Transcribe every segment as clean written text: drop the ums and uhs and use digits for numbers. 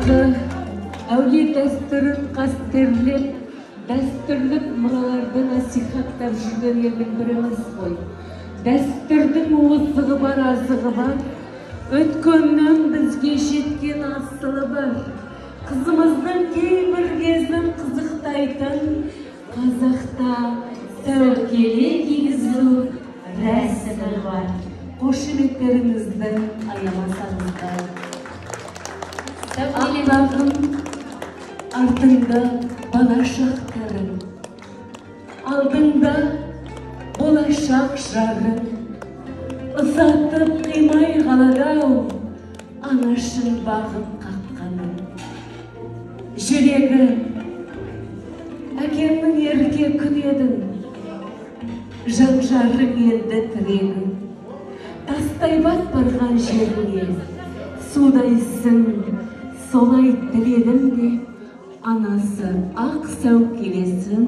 Дағы әулие дәстүрін қастерлеп, дәстүрлік мұраларды насихаттап жүрген елдің біріміз ғой. Дәстүрдің озығы бар, азығы бар, өткеннен бізге жеткен асылы бар. Қызымыздың кейбір кезін қызықтайтын қазақта сәукеле кигізу рәсімі бар. Қошеметтеріңізді аямасаңыздар. Ақтағым артыңда балашақтарың, алдыңда болашақ жарың, ұзатып қимай қалады-ау анашың бағып қаққаның. Жүрегі әкемнің ерке күн едің, жан-жарың енді тірегің. Тастай бат барған жеріңе судайсың, солай тіледім де, анасы ақ сәукелесін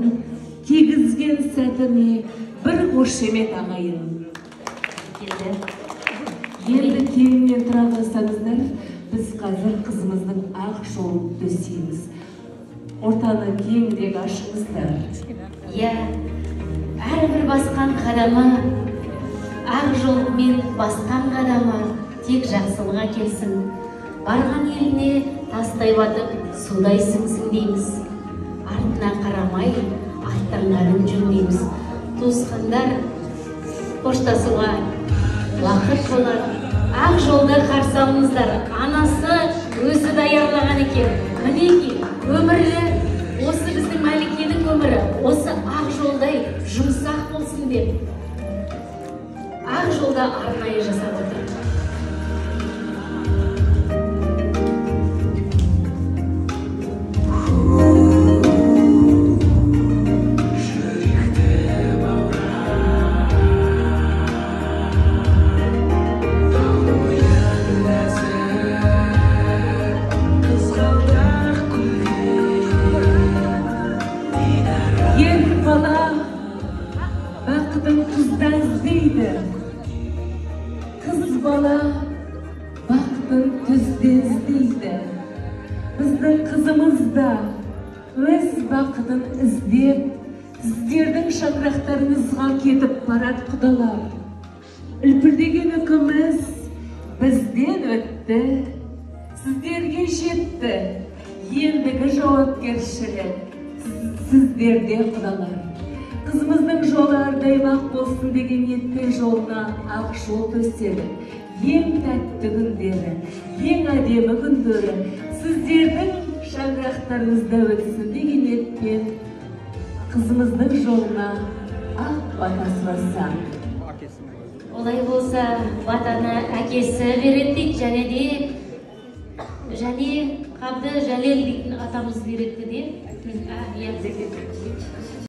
кигізген сәтіне бір қошемет ағайын. Енді кеңінен тұра қалсаңыздар, біз қазір қызымыздың ақ жолын төсейміз. Ортаны кеңірек ашыңыздар. Иә, әрбір басқан қадамы, ақ жолмен басқан қадамы тек жақсылыға келсін. Барған еліне тастай батып, судайсың дейміз. Артына қарамай, аттанғанын жүрмейміз. Туысқандар, қоштасуға уақыт болар. Ақ жолда қарсы алыңыздар. Анасы өзі даярлаған екен. Мінеки, өмірлі, осы біздің Мәликенің өмірі, осы ақ жолдай жұмсақ болсын деп, ақ жолда арнайы жасап отыр. Бақытын қызда іздейді, қыз бала бақытын түзде іздейді. Біздің қызымыз да өз бақытын іздеп, сіздердің шаңырақтарыңызға кетіп барады құдалар. Үлпілдеген үкіміз бізден өтті, сіздерге жетті. Ендігі жауапкершілік сіздерде құдалар. Қызымыздың жолы ардаймақ болсын деген ниетпен жолына ақ жол төседі. Ең тәтті күндері, ең әдемі күндері сіздердің шаңырақтарыңызда өтсін деген ниетпен қызымыздың жолына ақ бата сұрасам. Олай болса, батаны әкесі береді дейді, және Қабды Жәлел дейтін атамыз береді де.